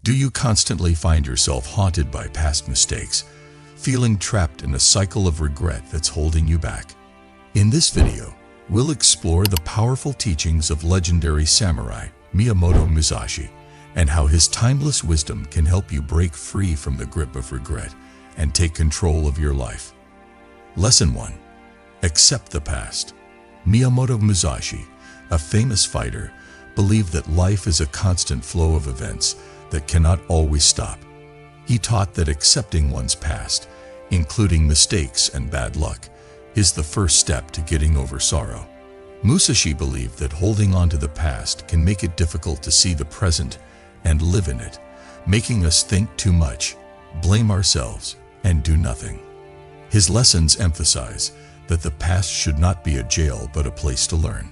Do you constantly find yourself haunted by past mistakes, feeling trapped in a cycle of regret that's holding you back? In this video, we'll explore the powerful teachings of legendary samurai Miyamoto Musashi and how his timeless wisdom can help you break free from the grip of regret and take control of your life. Lesson 1. Accept the past. Miyamoto Musashi, a famous fighter, believed that life is a constant flow of events that cannot always stop. He taught that accepting one's past, including mistakes and bad luck, is the first step to getting over sorrow. Musashi believed that holding on to the past can make it difficult to see the present and live in it, making us think too much, blame ourselves, and do nothing. His lessons emphasize that the past should not be a jail but a place to learn.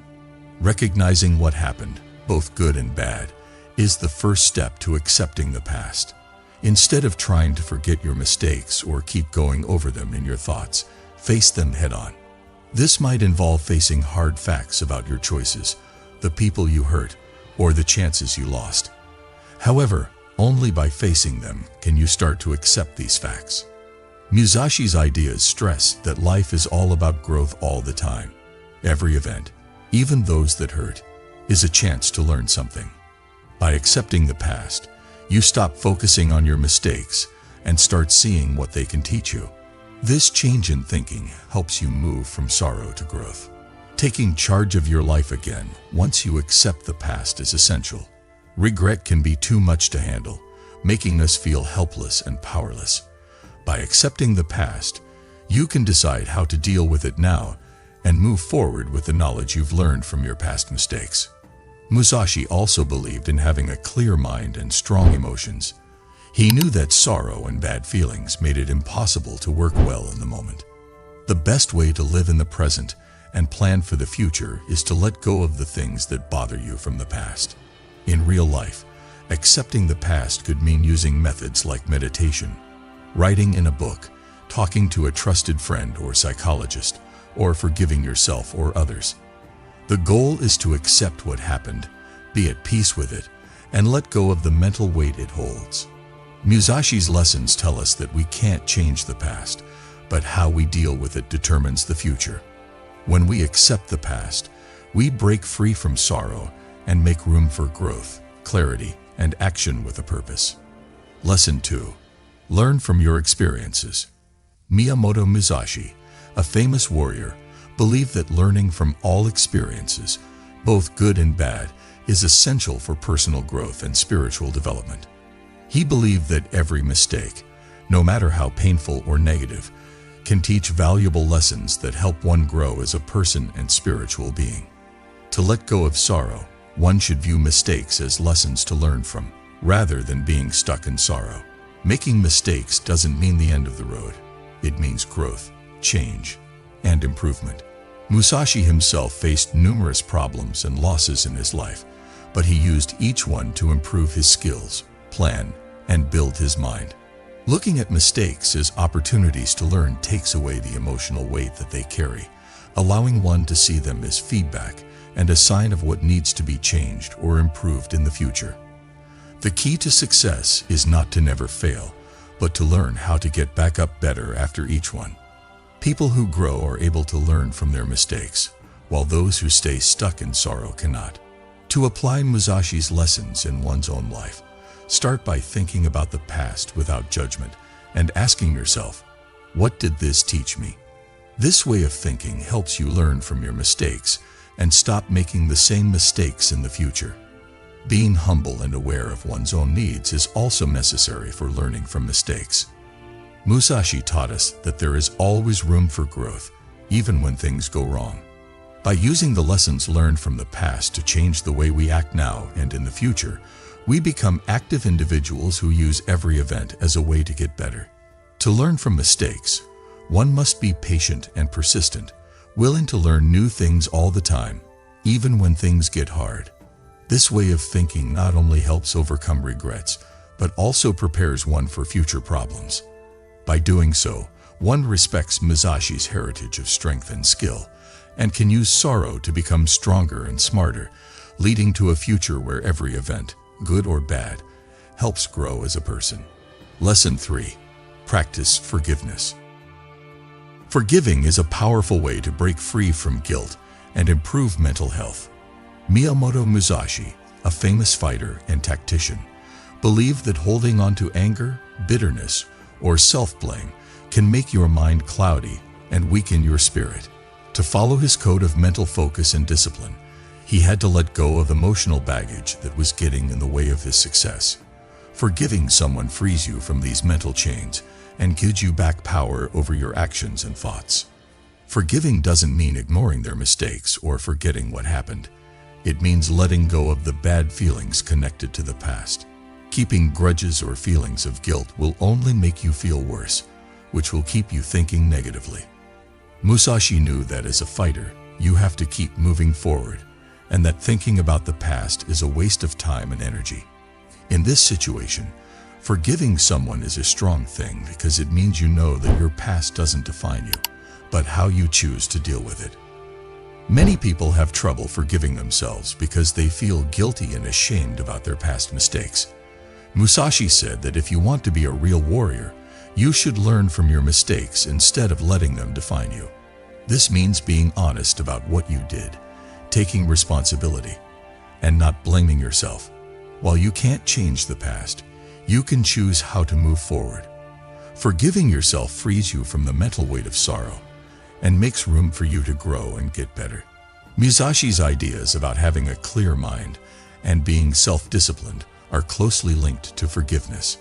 Recognizing what happened, both good and bad, is the first step to accepting the past. Instead of trying to forget your mistakes or keep going over them in your thoughts, face them head-on. This might involve facing hard facts about your choices, the people you hurt, or the chances you lost. However, only by facing them can you start to accept these facts. Musashi's ideas stress that life is all about growth all the time. Every event, even those that hurt, is a chance to learn something. By accepting the past, you stop focusing on your mistakes and start seeing what they can teach you. This change in thinking helps you move from sorrow to growth. Taking charge of your life again once you accept the past is essential. Regret can be too much to handle, making us feel helpless and powerless. By accepting the past, you can decide how to deal with it now and move forward with the knowledge you've learned from your past mistakes. Musashi also believed in having a clear mind and strong emotions. He knew that sorrow and bad feelings made it impossible to work well in the moment. The best way to live in the present and plan for the future is to let go of the things that bother you from the past. In real life, accepting the past could mean using methods like meditation, writing in a book, talking to a trusted friend or psychologist, or forgiving yourself or others. The goal is to accept what happened, be at peace with it, and let go of the mental weight it holds. Musashi's lessons tell us that we can't change the past, but how we deal with it determines the future. When we accept the past, we break free from sorrow and make room for growth, clarity, and action with a purpose. Lesson 2. Learn from your experiences. Miyamoto Musashi, a famous warrior, believed that learning from all experiences, both good and bad, is essential for personal growth and spiritual development. He believed that every mistake, no matter how painful or negative, can teach valuable lessons that help one grow as a person and spiritual being. To let go of sorrow, one should view mistakes as lessons to learn from, rather than being stuck in sorrow. Making mistakes doesn't mean the end of the road. It means growth, change, and improvement. Musashi himself faced numerous problems and losses in his life, but he used each one to improve his skills, plan, and build his mind. Looking at mistakes as opportunities to learn takes away the emotional weight that they carry, allowing one to see them as feedback and a sign of what needs to be changed or improved in the future. The key to success is not to never fail, but to learn how to get back up better after each one. People who grow are able to learn from their mistakes, while those who stay stuck in sorrow cannot. To apply Musashi's lessons in one's own life, start by thinking about the past without judgment and asking yourself, what did this teach me? This way of thinking helps you learn from your mistakes and stop making the same mistakes in the future. Being humble and aware of one's own needs is also necessary for learning from mistakes. Musashi taught us that there is always room for growth, even when things go wrong. By using the lessons learned from the past to change the way we act now and in the future, we become active individuals who use every event as a way to get better. To learn from mistakes, one must be patient and persistent, willing to learn new things all the time, even when things get hard. This way of thinking not only helps overcome regrets, but also prepares one for future problems. By doing so, one respects Musashi's heritage of strength and skill, and can use sorrow to become stronger and smarter, leading to a future where every event, good or bad, helps grow as a person. Lesson 3. Practice forgiveness. Forgiving is a powerful way to break free from guilt and improve mental health. Miyamoto Musashi, a famous fighter and tactician, believed that holding on to anger, bitterness, or self-blame can make your mind cloudy and weaken your spirit. To follow his code of mental focus and discipline, he had to let go of emotional baggage that was getting in the way of his success. Forgiving someone frees you from these mental chains and gives you back power over your actions and thoughts. Forgiving doesn't mean ignoring their mistakes or forgetting what happened. It means letting go of the bad feelings connected to the past. Keeping grudges or feelings of guilt will only make you feel worse, which will keep you thinking negatively. Musashi knew that as a fighter, you have to keep moving forward, and that thinking about the past is a waste of time and energy. In this situation, forgiving someone is a strong thing because it means you know that your past doesn't define you, but how you choose to deal with it. Many people have trouble forgiving themselves because they feel guilty and ashamed about their past mistakes. Musashi said that if you want to be a real warrior, you should learn from your mistakes instead of letting them define you. This means being honest about what you did, taking responsibility, and not blaming yourself. While you can't change the past, you can choose how to move forward. Forgiving yourself frees you from the mental weight of sorrow and makes room for you to grow and get better. Musashi's ideas about having a clear mind and being self-disciplined are closely linked to forgiveness.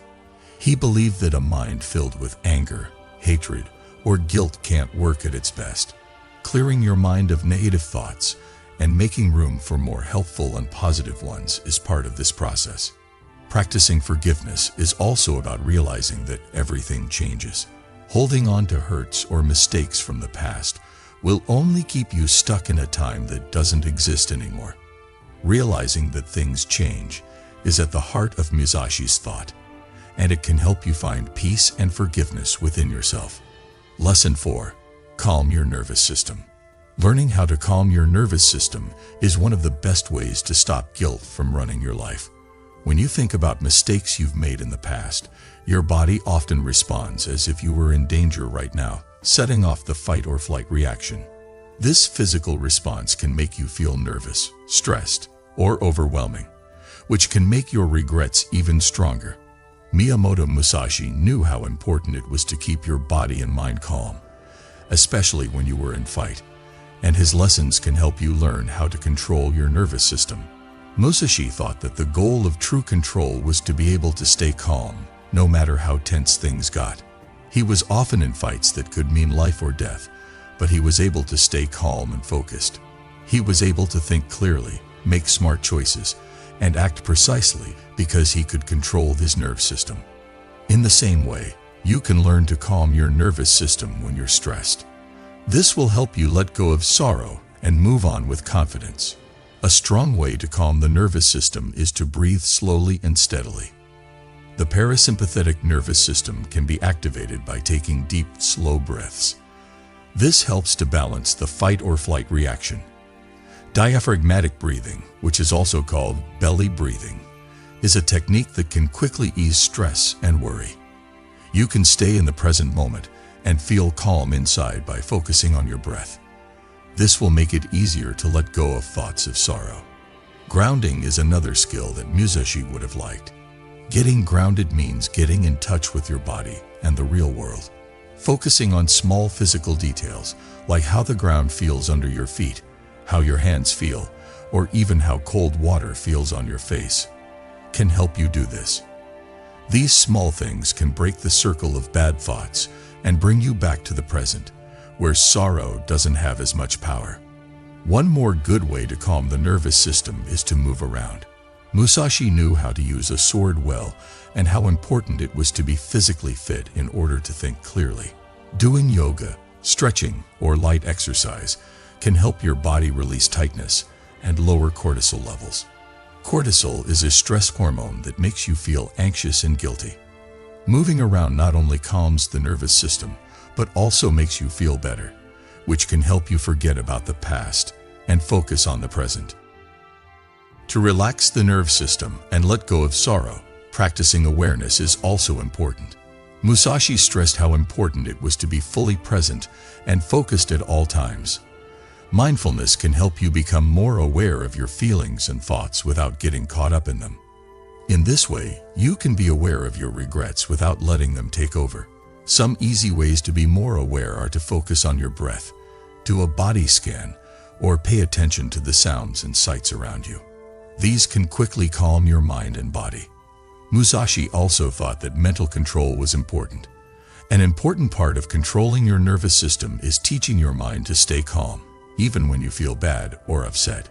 He believed that a mind filled with anger, hatred, or guilt can't work at its best. Clearing your mind of negative thoughts and making room for more helpful and positive ones is part of this process. Practicing forgiveness is also about realizing that everything changes. Holding on to hurts or mistakes from the past will only keep you stuck in a time that doesn't exist anymore. Realizing that things change is at the heart of Musashi's thought, and it can help you find peace and forgiveness within yourself. Lesson 4. Calm your nervous system. Learning how to calm your nervous system is one of the best ways to stop guilt from running your life. When you think about mistakes you've made in the past, your body often responds as if you were in danger right now, setting off the fight or flight reaction. This physical response can make you feel nervous, stressed, or overwhelming, which can make your regrets even stronger. Miyamoto Musashi knew how important it was to keep your body and mind calm, especially when you were in fight, and his lessons can help you learn how to control your nervous system. Musashi thought that the goal of true control was to be able to stay calm, no matter how tense things got. He was often in fights that could mean life or death, but he was able to stay calm and focused. He was able to think clearly, make smart choices, and act precisely because he could control his nerve system. In the same way, you can learn to calm your nervous system when you're stressed. This will help you let go of sorrow and move on with confidence. A strong way to calm the nervous system is to breathe slowly and steadily. The parasympathetic nervous system can be activated by taking deep, slow breaths. This helps to balance the fight or flight reaction. Diaphragmatic breathing, which is also called belly breathing, is a technique that can quickly ease stress and worry. You can stay in the present moment and feel calm inside by focusing on your breath. This will make it easier to let go of thoughts of sorrow. Grounding is another skill that Musashi would have liked. Getting grounded means getting in touch with your body and the real world. Focusing on small physical details, like how the ground feels under your feet, how your hands feel, or even how cold water feels on your face, can help you do this. These small things can break the circle of bad thoughts and bring you back to the present, where sorrow doesn't have as much power. One more good way to calm the nervous system is to move around. Musashi knew how to use a sword well and how important it was to be physically fit in order to think clearly. Doing yoga, stretching, or light exercise can help your body release tightness and lower cortisol levels. Cortisol is a stress hormone that makes you feel anxious and guilty. Moving around not only calms the nervous system, but also makes you feel better, which can help you forget about the past and focus on the present. To relax the nerve system and let go of sorrow, Practicing awareness is also important. Musashi stressed how important it was to be fully present and focused at all times. Mindfulness can help you become more aware of your feelings and thoughts without getting caught up in them. In this way, you can be aware of your regrets without letting them take over. Some easy ways to be more aware are to focus on your breath, do a body scan, or pay attention to the sounds and sights around you. These can quickly calm your mind and body. Musashi also thought that mental control was important. An important part of controlling your nervous system is teaching your mind to stay calm, even when you feel bad or upset.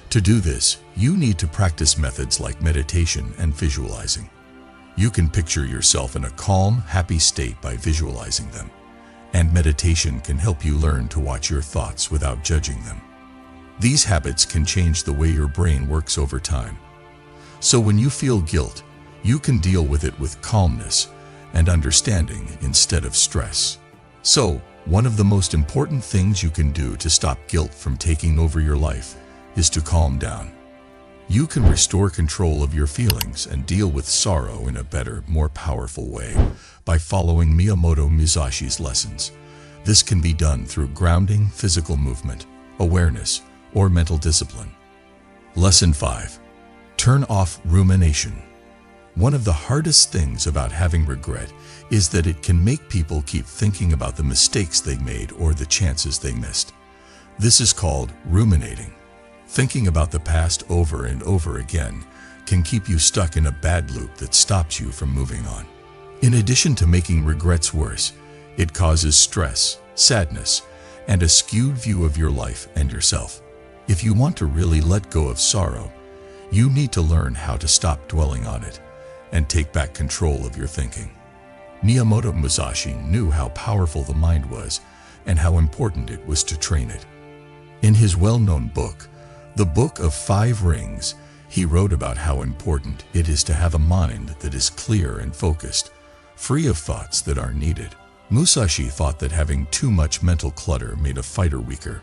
To do this, you need to practice methods like meditation and visualizing. You can picture yourself in a calm, happy state by visualizing them. And meditation can help you learn to watch your thoughts without judging them. These habits can change the way your brain works over time. So when you feel guilt, you can deal with it with calmness and understanding instead of stress. So, one of the most important things you can do to stop guilt from taking over your life is to calm down. You can restore control of your feelings and deal with sorrow in a better, more powerful way by following Miyamoto Musashi's lessons. This can be done through grounding, physical movement, awareness, or mental discipline. Lesson 5. Turn off rumination. One of the hardest things about having regret is that it can make people keep thinking about the mistakes they made or the chances they missed. This is called ruminating. Thinking about the past over and over again can keep you stuck in a bad loop that stops you from moving on. In addition to making regrets worse, it causes stress, sadness, and a skewed view of your life and yourself. If you want to really let go of sorrow, you need to learn how to stop dwelling on it and take back control of your thinking. Miyamoto Musashi knew how powerful the mind was and how important it was to train it. In his well-known book, The Book of Five Rings, he wrote about how important it is to have a mind that is clear and focused, free of thoughts that aren't needed. Musashi thought that having too much mental clutter made a fighter weaker.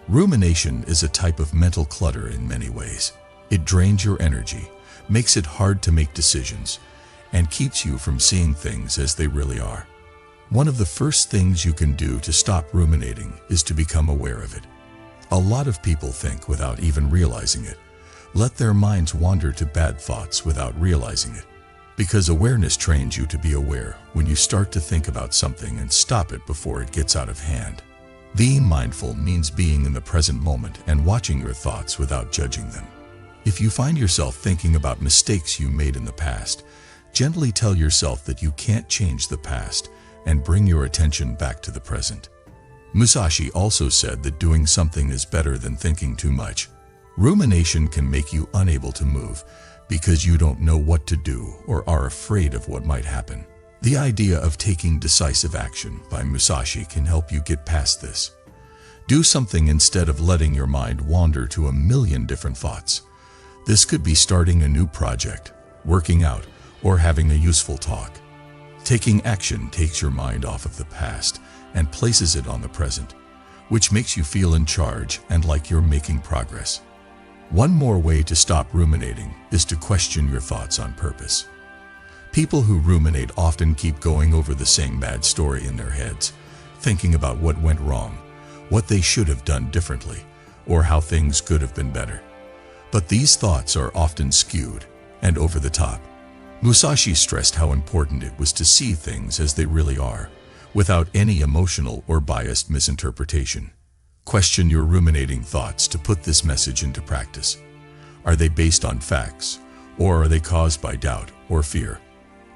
Rumination is a type of mental clutter in many ways. It drains your energy, makes it hard to make decisions, and keeps you from seeing things as they really are. One of the first things you can do to stop ruminating is to become aware of it. A lot of people think without even realizing it, let their minds wander to bad thoughts without realizing it. Because awareness trains you to be aware when you start to think about something and stop it before it gets out of hand. Being mindful means being in the present moment and watching your thoughts without judging them. If you find yourself thinking about mistakes you made in the past, gently tell yourself that you can't change the past and bring your attention back to the present. Musashi also said that doing something is better than thinking too much. Rumination can make you unable to move because you don't know what to do or are afraid of what might happen. The idea of taking decisive action by Musashi can help you get past this. Do something instead of letting your mind wander to a million different thoughts. This could be starting a new project, working out, or having a useful talk. Taking action takes your mind off of the past and places it on the present, which makes you feel in charge and like you're making progress. One more way to stop ruminating is to question your thoughts on purpose. People who ruminate often keep going over the same bad story in their heads, thinking about what went wrong, what they should have done differently, or how things could have been better. But these thoughts are often skewed and over the top. Musashi stressed how important it was to see things as they really are, without any emotional or biased misinterpretation. Question your ruminating thoughts to put this message into practice. Are they based on facts, or are they caused by doubt or fear?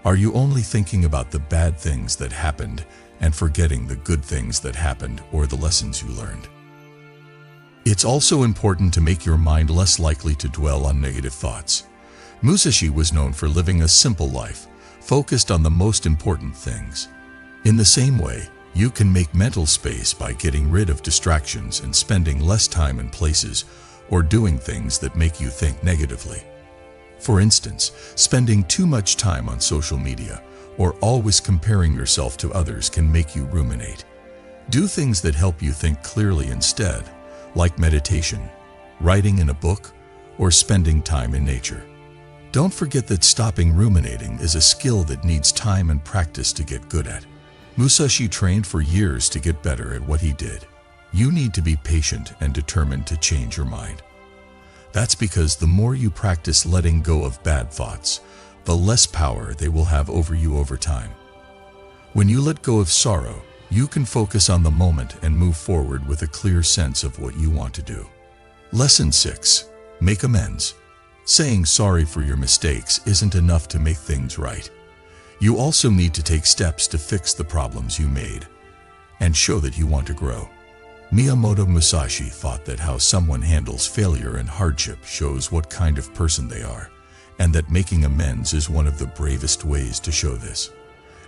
Are you only thinking about the bad things that happened and forgetting the good things that happened or the lessons you learned? It's also important to make your mind less likely to dwell on negative thoughts. Musashi was known for living a simple life, focused on the most important things. In the same way, you can make mental space by getting rid of distractions and spending less time in places or doing things that make you think negatively. For instance, spending too much time on social media or always comparing yourself to others can make you ruminate. Do things that help you think clearly instead, like meditation, writing in a book, or spending time in nature. Don't forget that stopping ruminating is a skill that needs time and practice to get good at. Musashi trained for years to get better at what he did. You need to be patient and determined to change your mind. That's because the more you practice letting go of bad thoughts, the less power they will have over you over time. When you let go of sorrow, you can focus on the moment and move forward with a clear sense of what you want to do. Lesson 6. Make amends. Saying sorry for your mistakes isn't enough to make things right. You also need to take steps to fix the problems you made and show that you want to grow. Miyamoto Musashi thought that how someone handles failure and hardship shows what kind of person they are, and that making amends is one of the bravest ways to show this.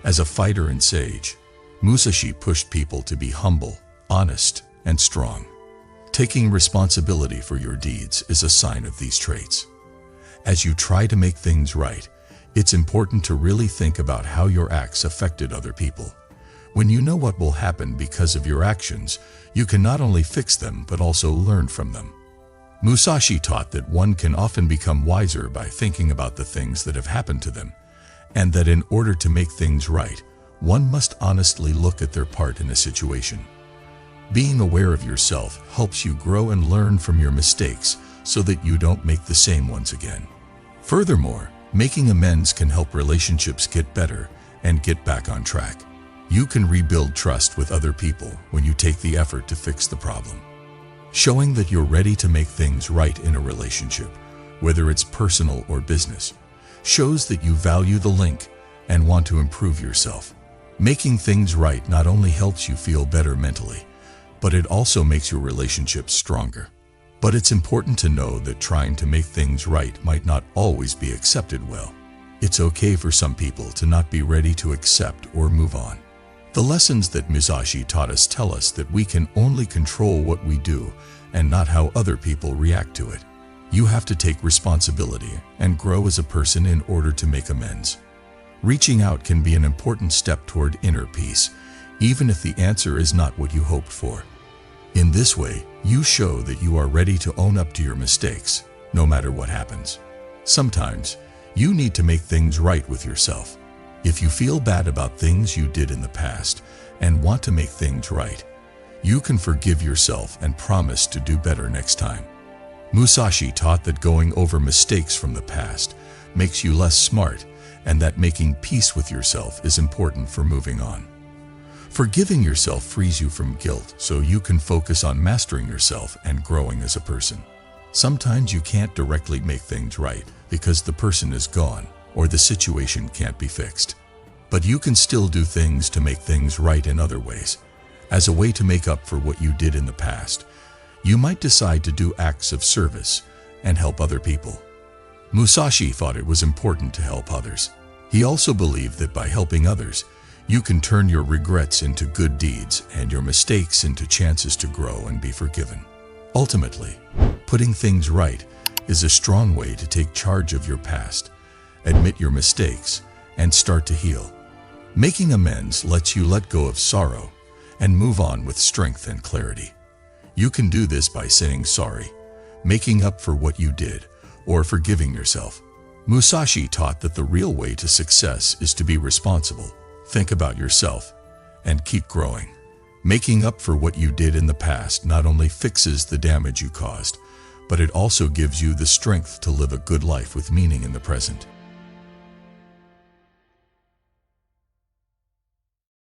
As a fighter and sage, Musashi pushed people to be humble, honest, and strong. Taking responsibility for your deeds is a sign of these traits. As you try to make things right, it's important to really think about how your acts affected other people. When you know what will happen because of your actions, you can not only fix them but also learn from them. Musashi taught that one can often become wiser by thinking about the things that have happened to them, and that in order to make things right, one must honestly look at their part in a situation. Being aware of yourself helps you grow and learn from your mistakes so that you don't make the same ones again. Furthermore, making amends can help relationships get better and get back on track. You can rebuild trust with other people when you take the effort to fix the problem. Showing that you're ready to make things right in a relationship, whether it's personal or business, shows that you value the link and want to improve yourself. Making things right not only helps you feel better mentally, but it also makes your relationships stronger. But it's important to know that trying to make things right might not always be accepted well. It's okay for some people to not be ready to accept or move on. The lessons that Musashi taught us tell us that we can only control what we do and not how other people react to it. You have to take responsibility and grow as a person in order to make amends. Reaching out can be an important step toward inner peace, even if the answer is not what you hoped for. In this way, you show that you are ready to own up to your mistakes, no matter what happens. Sometimes, you need to make things right with yourself. If you feel bad about things you did in the past and want to make things right, you can forgive yourself and promise to do better next time. Musashi taught that going over mistakes from the past makes you less smart, and that making peace with yourself is important for moving on. Forgiving yourself frees you from guilt so you can focus on mastering yourself and growing as a person. Sometimes you can't directly make things right because the person is gone or the situation can't be fixed. But you can still do things to make things right in other ways. As a way to make up for what you did in the past, you might decide to do acts of service and help other people. Musashi thought it was important to help others. He also believed that by helping others, you can turn your regrets into good deeds and your mistakes into chances to grow and be forgiven. Ultimately, putting things right is a strong way to take charge of your past, admit your mistakes, and start to heal. Making amends lets you let go of sorrow and move on with strength and clarity. You can do this by saying sorry, making up for what you did, or forgiving yourself. Musashi taught that the real way to success is to be responsible, think about yourself, and keep growing. Making up for what you did in the past not only fixes the damage you caused, but it also gives you the strength to live a good life with meaning in the present.